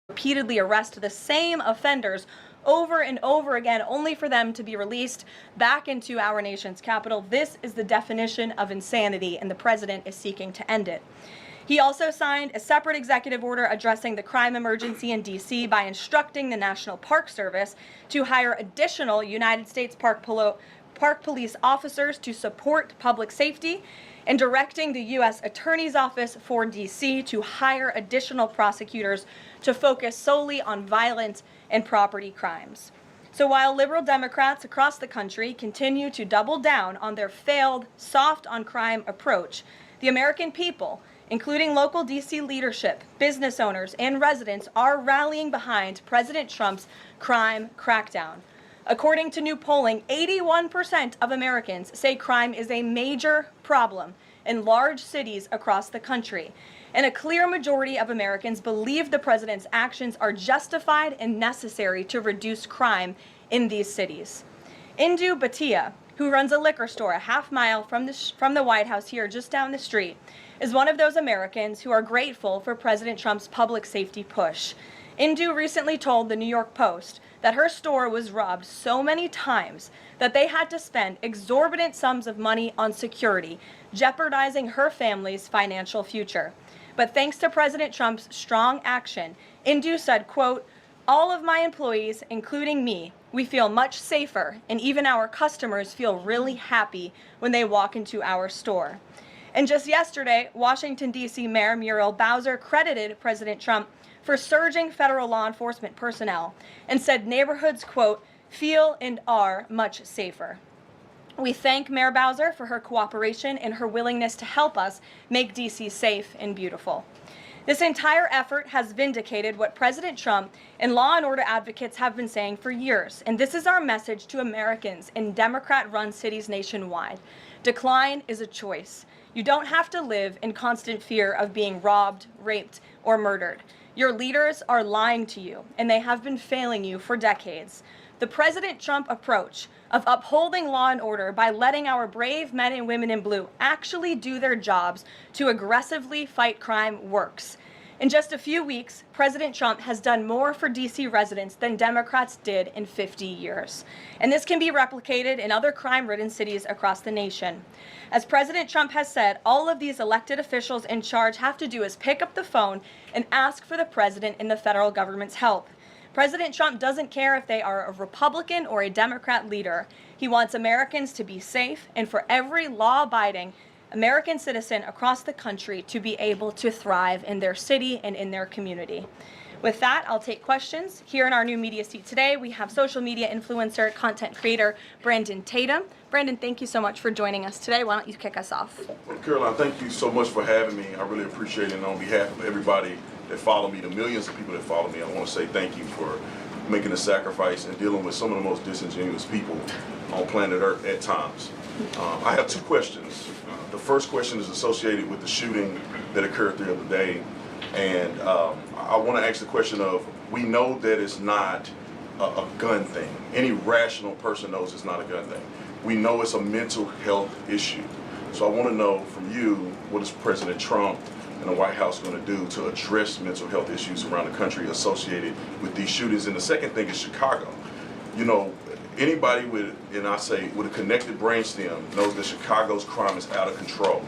repeatedly arrest the same offenders over and over again, only for them to be released back into our nation's capital. This is the definition of insanity, and the president is seeking to end it. He also signed a separate executive order addressing the crime emergency in D.C. by instructing the National Park Service to hire additional United States Park Police officers to support public safety, and directing the U.S. Attorney's Office for D.C. to hire additional prosecutors to focus solely on violent and property crimes. So while liberal Democrats across the country continue to double down on their failed soft on crime approach, the American people, including local D.C. leadership, business owners, and residents, are rallying behind President Trump's crime crackdown. According to new polling, 81% of Americans say crime is a major problem in large cities across the country. And a clear majority of Americans believe the president's actions are justified and necessary to reduce crime in these cities. Indu Bhatia, who runs a liquor store a half-mile from the White House here just down the street, is one of those Americans who are grateful for President Trump's public safety push. Indu recently told the New York Post that her store was robbed so many times that they had to spend exorbitant sums of money on security, jeopardizing her family's financial future. But thanks to President Trump's strong action, Indu said, quote, "All of my employees, including me, we feel much safer, and even our customers feel really happy when they walk into our store." And just yesterday, Washington, D.C. Mayor Muriel Bowser credited President Trump for surging federal law enforcement personnel and said neighborhoods, quote, "feel and are much safer." We thank Mayor Bowser for her cooperation and her willingness to help us make D.C. safe and beautiful. This entire effort has vindicated what President Trump and law and order advocates have been saying for years, and this is our message to Americans in Democrat-run cities nationwide. Decline is a choice. You don't have to live in constant fear of being robbed, raped, or murdered. Your leaders are lying to you, and they have been failing you for decades. The President Trump approach of upholding law and order by letting our brave men and women in blue actually do their jobs to aggressively fight crime works. In just a few weeks, President Trump has done more for D.C. residents than Democrats did in 50 years. And this can be replicated in other crime-ridden cities across the nation. As President Trump has said, all of these elected officials in charge have to do is pick up the phone and ask for the president and the federal government's help. President Trump doesn't care if they are a Republican or a Democrat leader. He wants Americans to be safe and for every law-abiding American citizen across the country to be able to thrive in their city and in their community. With that, I'll take questions. Here in our new media seat today, we have social media influencer, content creator, Brandon Tatum. Brandon, thank you so much for joining us today. Why don't you kick us off? Well, Karoline, thank you so much for having me. I really appreciate it. And on behalf of everybody that follow me, the millions of people that follow me, I want to say thank you for making a sacrifice and dealing with some of the most disingenuous people on planet Earth at times. I have two questions. The first question is associated with the shooting that occurred the other day. And I want to ask the question of, we know that it's not a gun thing. Any rational person knows it's not a gun thing. We know it's a mental health issue. So I want to know from you, what is President Trump and the White House going to do to address mental health issues around the country associated with these shootings? And the second thing is Chicago. You know, anybody with, and I say, with a connected brainstem knows that Chicago's crime is out of control.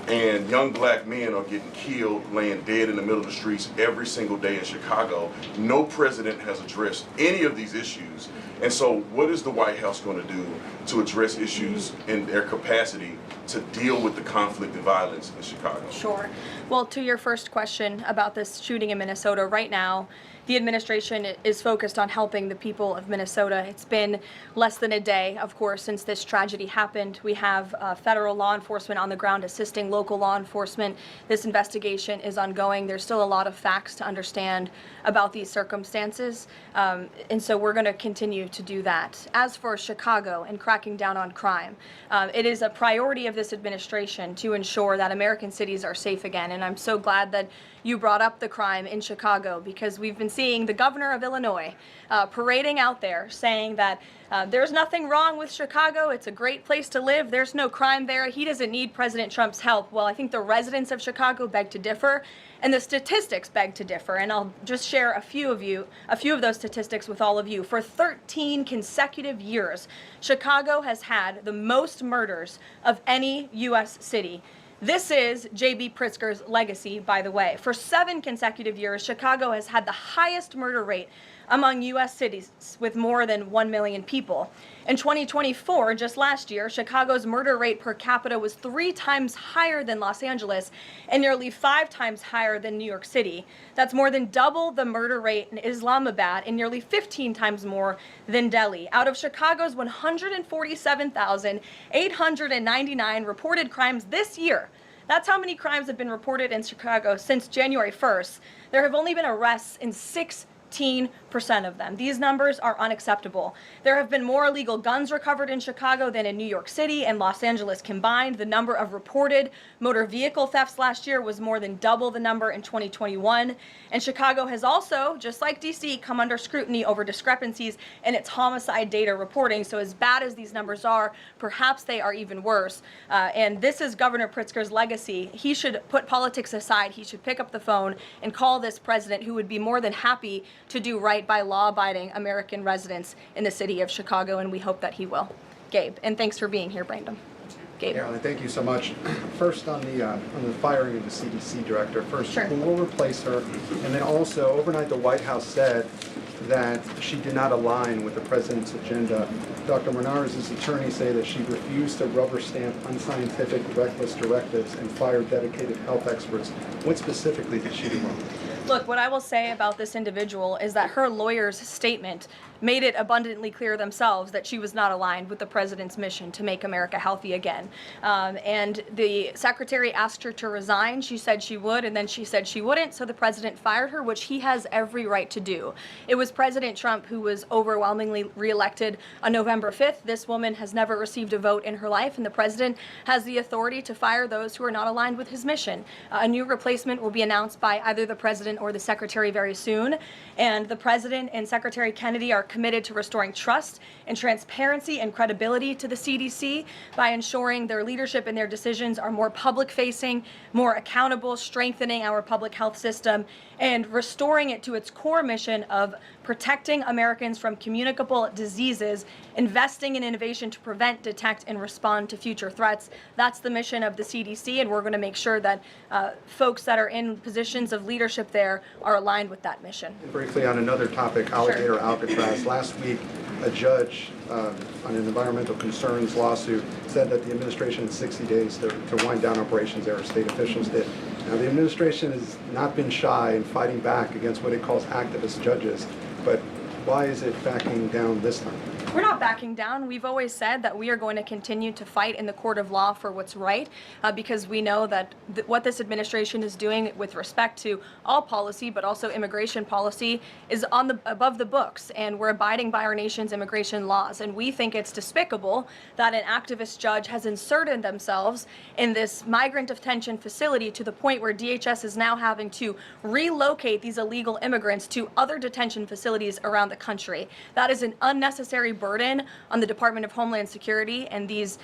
And young black men are getting killed, laying dead in the middle of the streets every single day in Chicago. No president has addressed any of these issues. And so what is the White House going to do to address issues in their capacity to deal with the conflict and violence in Chicago? Sure. Well, to your first question about this shooting in Minnesota, right now, the administration is focused on helping the people of Minnesota. It's been less than a day, of course, since this tragedy happened. We have federal law enforcement on the ground assisting local law enforcement. This investigation is ongoing. There's still a lot of facts to understand about these circumstances, and so we're going to continue to do that. As for Chicago and cracking down on crime, it is a priority of this administration to ensure that American cities are safe again. And I'm so glad that you brought up the crime in Chicago, because we've been seeing the governor of Illinois parading out there saying that there's nothing wrong with Chicago. It's a great place to live. There's no crime there. He doesn't need President Trump's help. Well, I think the residents of Chicago beg to differ, and the statistics beg to differ. And I'll just share a few of those statistics with all of you. For 13 consecutive years, Chicago has had the most murders of any U.S. city. This is J.B. Pritzker's legacy, by the way. For 7 consecutive years, Chicago has had the highest murder rate among U.S. cities with more than 1 million people. In 2024, just last year, Chicago's murder rate per capita was 3 times higher than Los Angeles and nearly 5 times higher than New York City. That's more than double the murder rate in Islamabad and nearly 15 times more than Delhi. Out of Chicago's 147,899 reported crimes this year, that's how many crimes have been reported in Chicago since January 1st. There have only been arrests in 16% of them. These numbers are unacceptable. There have been more illegal guns recovered in Chicago than in New York City and Los Angeles combined. The number of reported motor vehicle thefts last year was more than double the number in 2021. And Chicago has also, just like DC, come under scrutiny over discrepancies in its homicide data reporting. So as bad as these numbers are, perhaps they are even worse. And this is Governor Pritzker's legacy. He should put politics aside. He should pick up the phone and call this president, who would be more than happy to do right by law-abiding American residents in the city of Chicago, and we hope that he will. Gabe, and thanks for being here, Brandon. Gabe. Karoline, thank you so much. First, on the firing of the CDC director, first, Sure. who will replace her? And then also, overnight, the White House said that she did not align with the president's agenda. Dr. Menard's attorneys say that she refused to rubber stamp unscientific, reckless directives and fired dedicated health experts. What specifically did she do wrong? Look, what I will say about this individual is that her lawyer's statement made it abundantly clear themselves that she was not aligned with the president's mission to make America healthy again. And the secretary asked her to resign. She said she would, and then she said she wouldn't, so the president fired her, which he has every right to do. It was President Trump who was overwhelmingly reelected on November 5th. This woman has never received a vote in her life, and the president has the authority to fire those who are not aligned with his mission. A new replacement will be announced by either the president or the secretary very soon, and the president and Secretary Kennedy are committed to restoring trust and transparency and credibility to the CDC by ensuring their leadership and their decisions are more public-facing, more accountable, strengthening our public health system, and restoring it to its core mission of protecting Americans from communicable diseases, investing in innovation to prevent, detect, and respond to future threats. That's the mission of the CDC, and we're going to make sure that folks that are in positions of leadership there are aligned with that mission. Briefly on another topic, alligator Alcatraz. Last week, a judge on an environmental concerns lawsuit said that the administration had 60 days to wind down operations there, state officials did. Now, the administration has not been shy in fighting back against what it calls activist judges, but why is it backing down this time? We're not backing down. We've always said that we are going to continue to fight in the court of law for what's right, because we know that what this administration is doing with respect to all policy, but also immigration policy, is above the books, and we're abiding by our nation's immigration laws. And we think it's despicable that an activist judge has inserted themselves in this migrant detention facility to the point where DHS is now having to relocate these illegal immigrants to other detention facilities around the country. That is an unnecessary burden on the Department of Homeland Security and these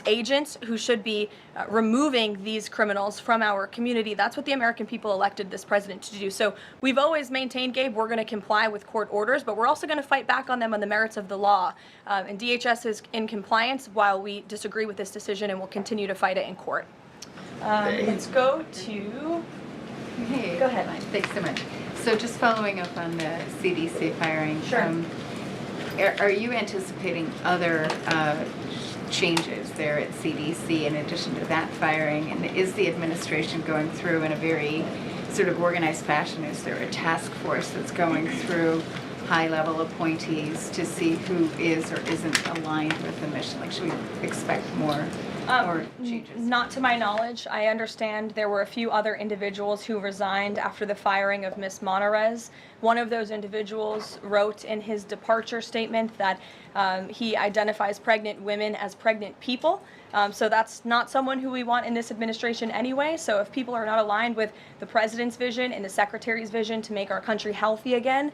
agents who should be removing these criminals from our community. That's what the American people elected this president to do. So we've always maintained, Gabe, we're going to comply with court orders, but we're also going to fight back on them on the merits of the law. And DHS is in compliance while we disagree with this decision, and we'll continue to fight it in court. Let's go to... Hey, Go ahead. Thanks so much. So just following up on the CDC firing. Sure. Are you anticipating other changes there at CDC in addition to that firing? And is the administration going through in a very sort of organized fashion? Is there a task force that's going through high-level appointees to see who is or isn't aligned with the mission? Like, should we expect more or changes? Not to my knowledge. I understand there were a few other individuals who resigned after the firing of Ms. Monarez. One of those individuals wrote in his departure statement that he identifies pregnant women as pregnant people. So that's not someone who we want in this administration anyway. So if people are not aligned with the president's vision and the secretary's vision to make our country healthy again,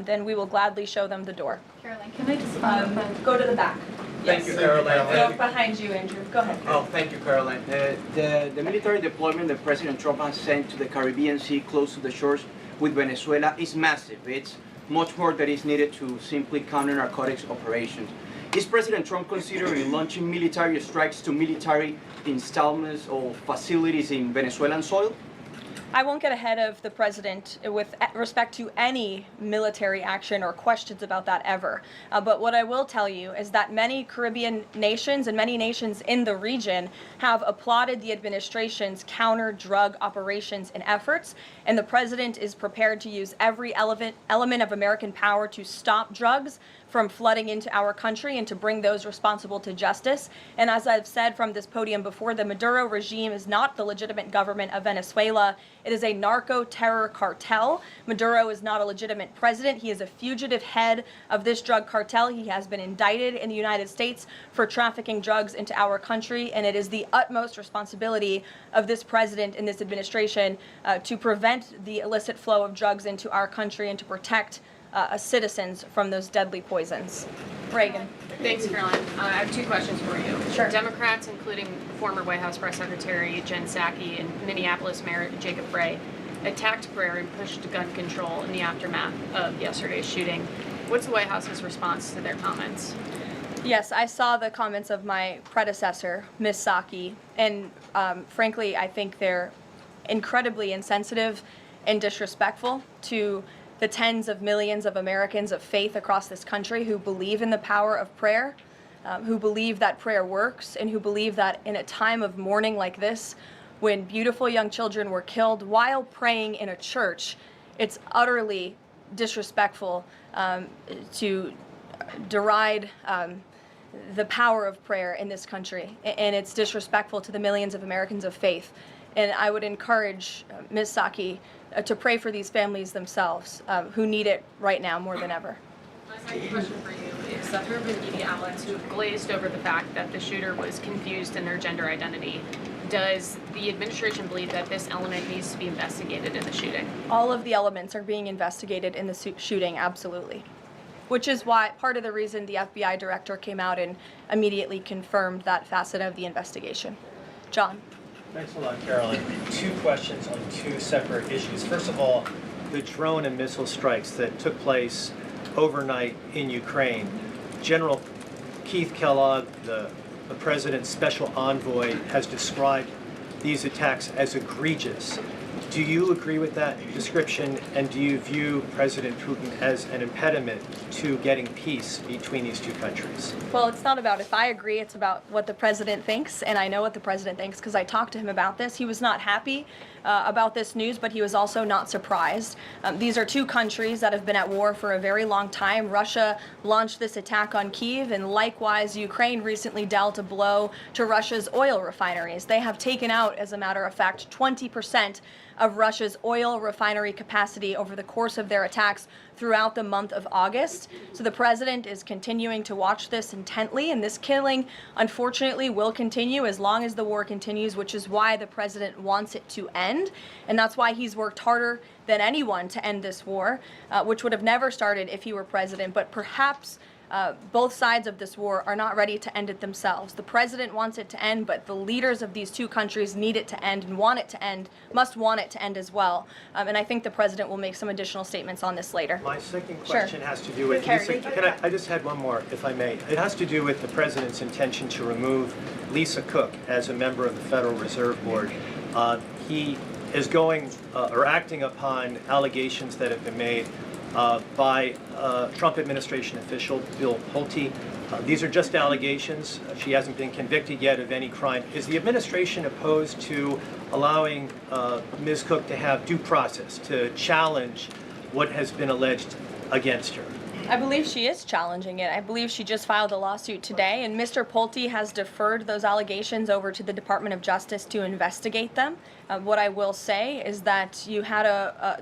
then we will gladly show them the door. Caroline, can I just Go to the back. Thank you, Caroline. Go behind you, Andrew. Go ahead. Oh, thank you, Caroline. The military deployment that President Trump has sent to the Caribbean Sea close to the shores with Venezuela is massive. It's much more that is needed to simply counter narcotics operations. Is President Trump considering launching military strikes to military installments or facilities in Venezuelan soil? I won't get ahead of the president with respect to any military action or questions about that ever. But what I will tell you is that many Caribbean nations and many nations in the region have applauded the administration's counter-drug operations and efforts, and the president is prepared to use every element of American power to stop drugs from flooding into our country and to bring those responsible to justice. And as I've said from this podium before, the Maduro regime is not the legitimate government of Venezuela. It is a narco-terror cartel. Maduro is not a legitimate president. He is a fugitive head of this drug cartel. He has been indicted in the United States for trafficking drugs into our country, and it is the utmost responsibility of this president and this administration to prevent the illicit flow of drugs into our country and to protect citizens from those deadly poisons. Reagan. Thanks, Caroline. I have two questions for you. Sure. Democrats, including former White House Press Secretary Jen Psaki and Minneapolis Mayor Jacob Frey, attacked prayer and pushed gun control in the aftermath of yesterday's shooting. What's the White House's response to their comments? Yes, I saw the comments of my predecessor, Ms. Psaki, and frankly, I think they're incredibly insensitive and disrespectful to the tens of millions of Americans of faith across this country who believe in the power of prayer, who believe that prayer works, and who believe that in a time of mourning like this, when beautiful young children were killed while praying in a church, it's utterly disrespectful to deride the power of prayer in this country, and it's disrespectful to the millions of Americans of faith. And I would encourage Ms. Psaki to pray for these families themselves who need it right now more than ever. My second question for you is that there have been media outlets who have glazed over the fact that the shooter was confused in their gender identity. Does the administration believe that this element needs to be investigated in the shooting? All of the elements are being investigated in the shooting, absolutely. Which is why part of the reason the FBI director came out and immediately confirmed that facet of the investigation. John. Thanks a lot, Caroline. Two questions on two separate issues. First of all, the drone and missile strikes that took place overnight in Ukraine. General Keith Kellogg, the president's special envoy, has described these attacks as egregious. Do you agree with that description, and do you view President Putin as an impediment to getting peace between these two countries? Well, it's not about if I agree, it's about what the president thinks, and I know what the president thinks because I talked to him about this. He was not happy about this news, but he was also not surprised. These are two countries that have been at war for a very long time. Russia launched this attack on Kyiv, and likewise, Ukraine recently dealt a blow to Russia's oil refineries. They have taken out, as a matter of fact, 20% of Russia's oil refinery capacity over the course of their attacks throughout the month of August. So the president is continuing to watch this intently, and this killing, unfortunately, will continue as long as the war continues, which is why the president wants it to end. And that's why he's worked harder than anyone to end this war, which would have never started if he were president. But perhaps both sides of this war are not ready to end it themselves. The president wants it to end, but the leaders of these two countries need it to end and want it to end, must want it to end as well. And I think the president will make some additional statements on this later. My second question has to do with, Carrie. I just had one more, if I may. It has to do with the president's intention to remove Lisa Cook as a member of the Federal Reserve Board. He is going or acting upon allegations that have been made by Trump administration official Bill Pulte. These are just allegations. She hasn't been convicted yet of any crime. Is the administration opposed to allowing Ms. Cook to have due process, to challenge what has been alleged against her? I believe she is challenging it. I believe she just filed a lawsuit today, and Mr. Pulte has deferred those allegations over to the Department of Justice to investigate them. What I will say is that you had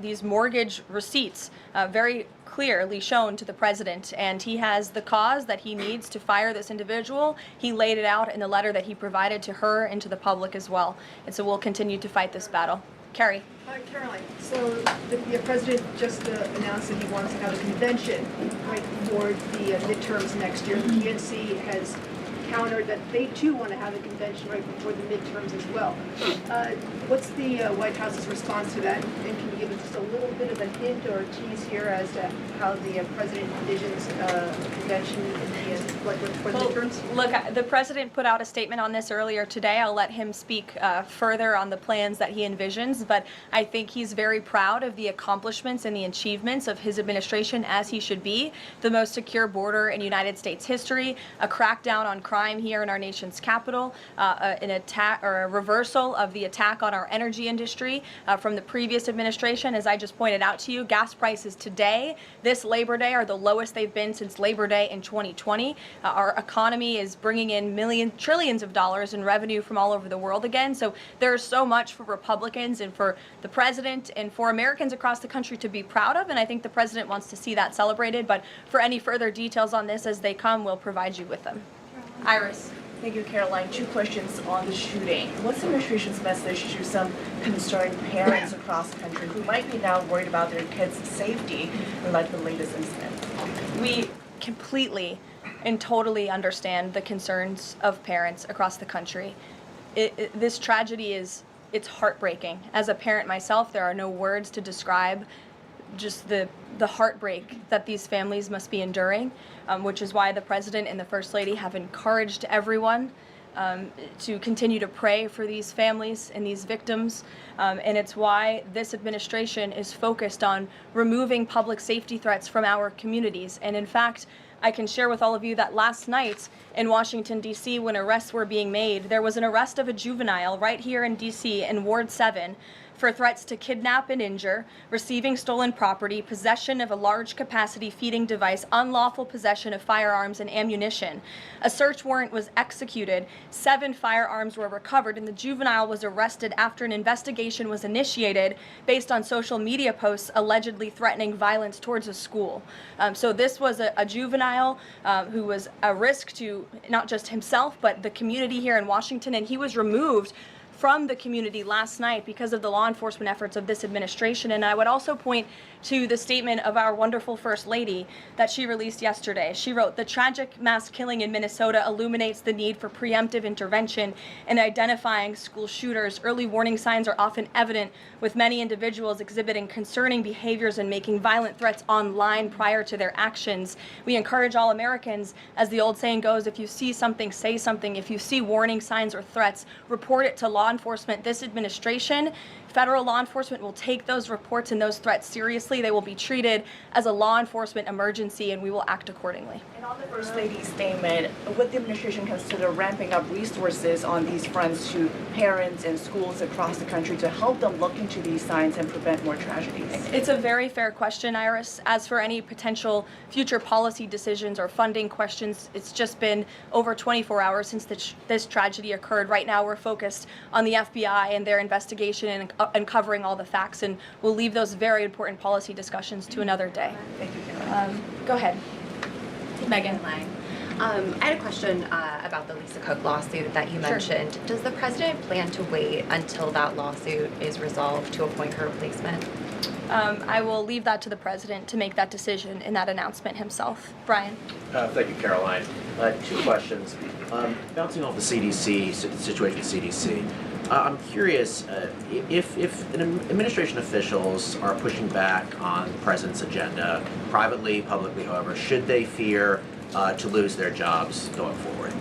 these mortgage receipts very clearly shown to the president, and he has the cause that he needs to fire this individual. He laid it out in the letter that he provided to her and to the public as well. And so we'll continue to fight this battle. Carrie. Hi, Caroline. So the president just announced that he wants to have a convention right before the midterms next year. The DNC has countered that they too want to have a convention right before the midterms as well. What's the White House's response to that? And can you give us just a little bit of a hint or a tease here as to how the president envisions a convention for the midterms? Look, the president put out a statement on this earlier today. I'll let him speak further on the plans that he envisions, but I think he's very proud of the accomplishments and the achievements of his administration, as he should be. The most secure border in United States history, a crackdown on crime here in our nation's capital, an attack or a reversal of the attack on our energy industry from the previous administration. As I just pointed out to you, gas prices today, this Labor Day, are the lowest they've been since Labor Day in 2020. Our economy is bringing in trillions of dollars in revenue from all over the world again. So there's so much for Republicans and for the president and for Americans across the country to be proud of, and I think the president wants to see that celebrated. But for any further details on this as they come, we'll provide you with them. Iris. Thank you, Caroline. 2 questions on the shooting. What's the administration's message to some concerned parents across the country who might be now worried about their kids' safety in light of the latest incident? We completely and totally understand the concerns of parents across the country. This tragedy it's heartbreaking. As a parent myself, there are no words to describe just the heartbreak that these families must be enduring, which is why the president and the first lady have encouraged everyone to continue to pray for these families and these victims. And it's why this administration is focused on removing public safety threats from our communities. And in fact, I can share with all of you that last night in Washington, D.C., when arrests were being made, there was an arrest of a juvenile right here in D.C. in Ward 7 for threats to kidnap and injure, receiving stolen property, possession of a large capacity feeding device, unlawful possession of firearms and ammunition. A search warrant was executed, 7 firearms were recovered, and the juvenile was arrested after an investigation was initiated based on social media posts allegedly threatening violence towards a school. So this was a juvenile who was a risk to not just himself, but the community here in Washington, and he was removed from the community last night because of the law enforcement efforts of this administration. And I would also point to the statement of our wonderful First Lady that she released yesterday. She wrote, "The tragic mass killing in Minnesota illuminates the need for preemptive intervention in identifying school shooters. Early warning signs are often evident, with many individuals exhibiting concerning behaviors and making violent threats online prior to their actions. We encourage all Americans, as the old saying goes, if you see something, say something. If you see warning signs or threats, report it to law enforcement. This administration, federal law enforcement, will take those reports and those threats seriously. They will be treated as a law enforcement emergency, and we will act accordingly." And on the First Lady's statement, would the administration consider ramping up resources on these fronts to parents and schools across the country to help them look into these signs and prevent more tragedies? It's a very fair question, Iris. As for any potential future policy decisions or funding questions, it's just been over 24 hours since this tragedy occurred. Right now, we're focused on the FBI and their investigation and uncovering all the facts, and we'll leave those very important policy discussions to another day. Thank you, Caroline. Go ahead. Megan. I had a question about the Lisa Cook lawsuit that you Sure. mentioned. Does the president plan to wait until that lawsuit is resolved to appoint her replacement? I will leave that to the president to make that decision in that announcement himself. Brian. Thank you, Caroline. 2 questions. Bouncing off the CDC, situation at CDC, I'm curious if administration officials are pushing back on the president's agenda, privately, publicly, however, should they fear to lose their jobs going forward?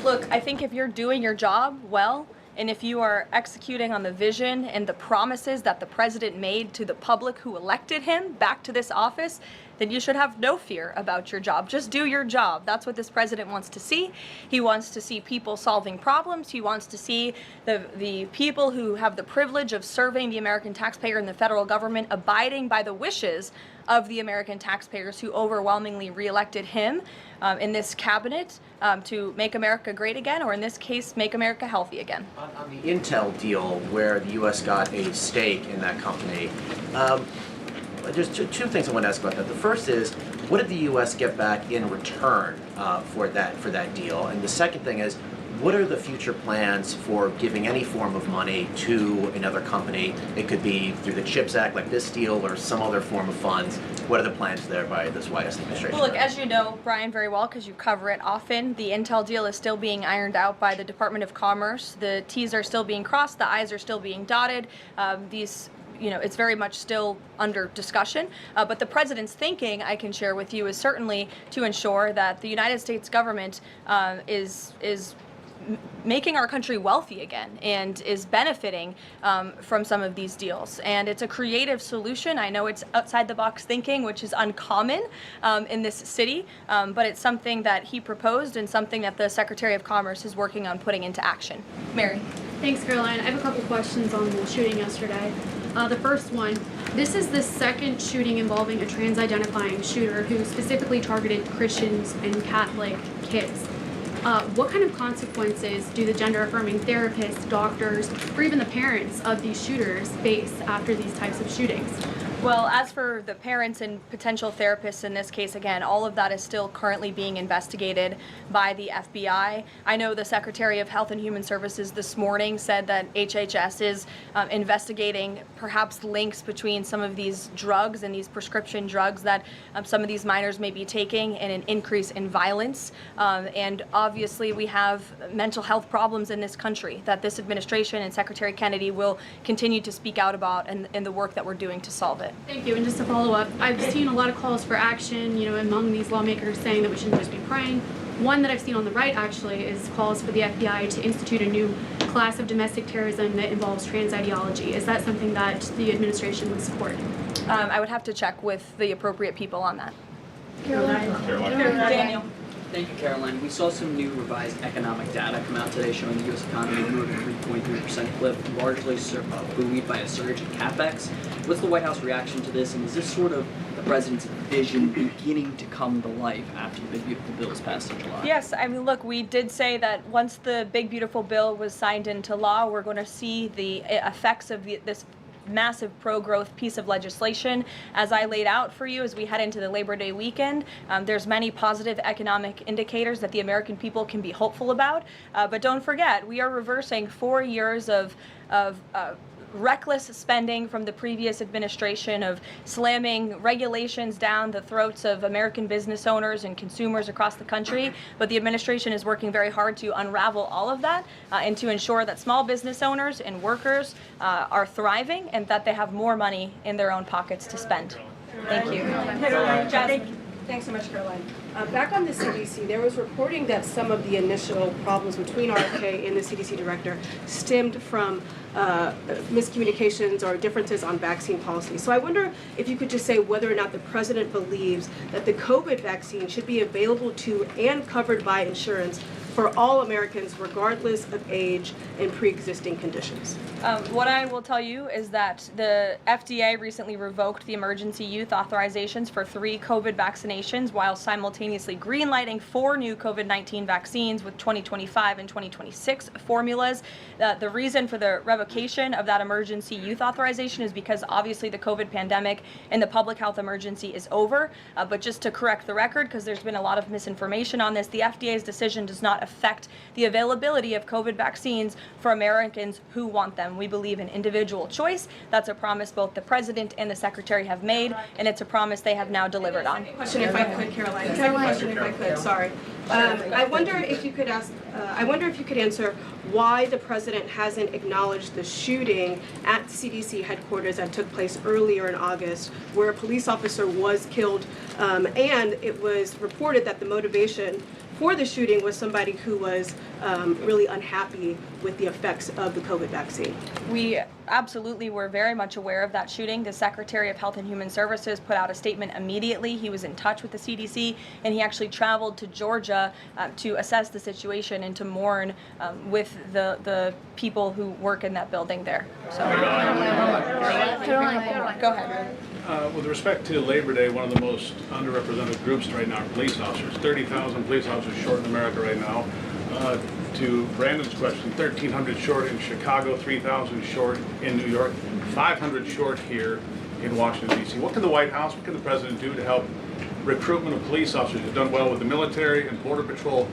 Look, I think if you're doing your job well, and if you are executing on the vision and the promises that the president made to the public who elected him back to this office, then you should have no fear about your job. Just do your job. That's what this president wants to see. He wants to see people solving problems. He wants to see the people who have the privilege of serving the American taxpayer and the federal government abiding by the wishes of the American taxpayers who overwhelmingly reelected him in this cabinet to make America great again, or in this case, make America healthy again. On the Intel deal, where the U.S. got a stake in that company, there's two things I want to ask about that. The first is, what did the U.S. get back in return for that deal? And the second thing is, what are the future plans for giving any form of money to another company? It could be through the CHIPS Act, like this deal, or some other form of funds. What are the plans there by this White House administration? Well, look, as you know, Brian, very well, because you cover it often, the Intel deal is still being ironed out by the Department of Commerce. The T's are still being crossed, the I's are still being dotted. It's very much still under discussion. But the president's thinking, I can share with you, is certainly to ensure that the United States government is making our country wealthy again and is benefiting from some of these deals. And it's a creative solution. I know it's outside the box thinking, which is uncommon in this city, but it's something that he proposed and something that the Secretary of Commerce is working on putting into action. Mary. Thanks, Caroline. I have a couple questions on the shooting yesterday. The first one, this is the second shooting involving a trans-identifying shooter who specifically targeted Christians and Catholic kids. What kind of consequences do the gender-affirming therapists, doctors, or even the parents of these shooters face after these types of shootings? Well, as for the parents and potential therapists in this case, again, all of that is still currently being investigated by the FBI. I know the Secretary of Health and Human Services this morning said that HHS is investigating perhaps links between some of these drugs and these prescription drugs that some of these minors may be taking and an increase in violence. And obviously we have mental health problems in this country that this administration and Secretary Kennedy will continue to speak out about in the work that we're doing to solve it. Thank you. And just to follow up, I've seen a lot of calls for action, among these lawmakers saying that we shouldn't just be praying. One that I've seen on the right, actually, is calls for the FBI to institute a new class of domestic terrorism that involves trans ideology. Is that something that the administration would support? I would have to check with the appropriate people on that. Caroline. Daniel. Thank you, Caroline. We saw some new revised economic data come out today showing the U.S. economy grew at a 3.3% clip, largely buoyed by a surge in capex. What's the White House reaction to this, and is this sort of the president's vision beginning to come to life after the Big Beautiful Bill was passed in July? Yes, I mean, look, we did say that once the Big Beautiful Bill was signed into law, we're going to see the effects of this massive pro-growth piece of legislation. As I laid out for you as we head into the Labor Day weekend, there's many positive economic indicators that the American people can be hopeful about. But don't forget, we are reversing 4 years of reckless spending from the previous administration, of slamming regulations down the throats of American business owners and consumers across the country. But the administration is working very hard to unravel all of that and to ensure that small business owners and workers are thriving and that they have more money in their own pockets to spend. Thank you. Thanks so much, Caroline. Back on the CDC, there was reporting that some of the initial problems between RFK and the CDC director stemmed from miscommunications or differences on vaccine policy. So I wonder if you could just say whether or not the president believes that the COVID vaccine should be available to and covered by insurance for all Americans, regardless of age and pre-existing conditions. What I will tell you is that the FDA recently revoked the emergency use authorizations for 3 COVID vaccinations while simultaneously greenlighting 4 new COVID-19 vaccines with 2025 and 2026 formulas. The reason for the revocation of that emergency use authorization is because obviously the COVID pandemic and the public health emergency is over. But just to correct the record, because there's been a lot of misinformation on this, the FDA's decision does not affect the availability of COVID vaccines for Americans who want them. We believe in individual choice. That's a promise both the president and the secretary have made, and it's a promise they have now delivered on. Question, if I could, Caroline. Second question, if I could. Sorry. I wonder if you could answer why the president hasn't acknowledged the shooting at CDC headquarters that took place earlier in August, where a police officer was killed, and it was reported that the motivation for the shooting was somebody who was really unhappy with the effects of the COVID vaccine. We absolutely were very much aware of that shooting. The Secretary of Health and Human Services put out a statement immediately. He was in touch with the CDC, and he actually traveled to Georgia to assess the situation and to mourn with the people who work in that building there. So, go ahead. With respect to Labor Day, one of the most underrepresented groups right now are police officers. 30,000 police officers short in America right now. To Brandon's question, 1,300 short in Chicago, 3,000 short in New York, 500 short here in Washington, D.C. What can the White House, what can the President do to help recruitment of police officers? You've done well with the military and Border Patrol.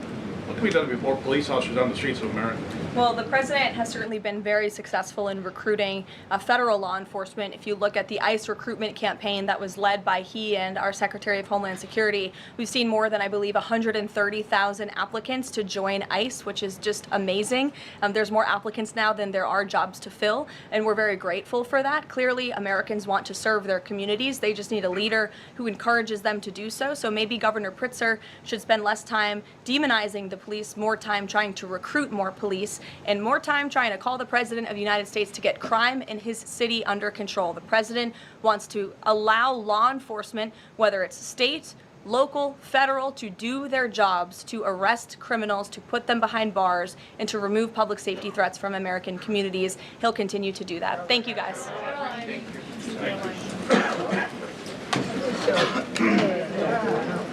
What can be done to get more police officers on the streets of America? Well, the president has certainly been very successful in recruiting federal law enforcement. If you look at the ICE recruitment campaign that was led by he and our Secretary of Homeland Security, we've seen more than, I believe, 130,000 applicants to join ICE, which is just amazing. There's more applicants now than there are jobs to fill, and we're very grateful for that. Clearly, Americans want to serve their communities. They just need a leader who encourages them to do so. So maybe Governor Pritzker should spend less time demonizing the police, more time trying to recruit more police, and more time trying to call the President of the United States to get crime in his city under control. The President wants to allow law enforcement, whether it's state, local, federal, to do their jobs, to arrest criminals, to put them behind bars, and to remove public safety threats from American communities. He'll continue to do that. Thank you, guys. Thank you.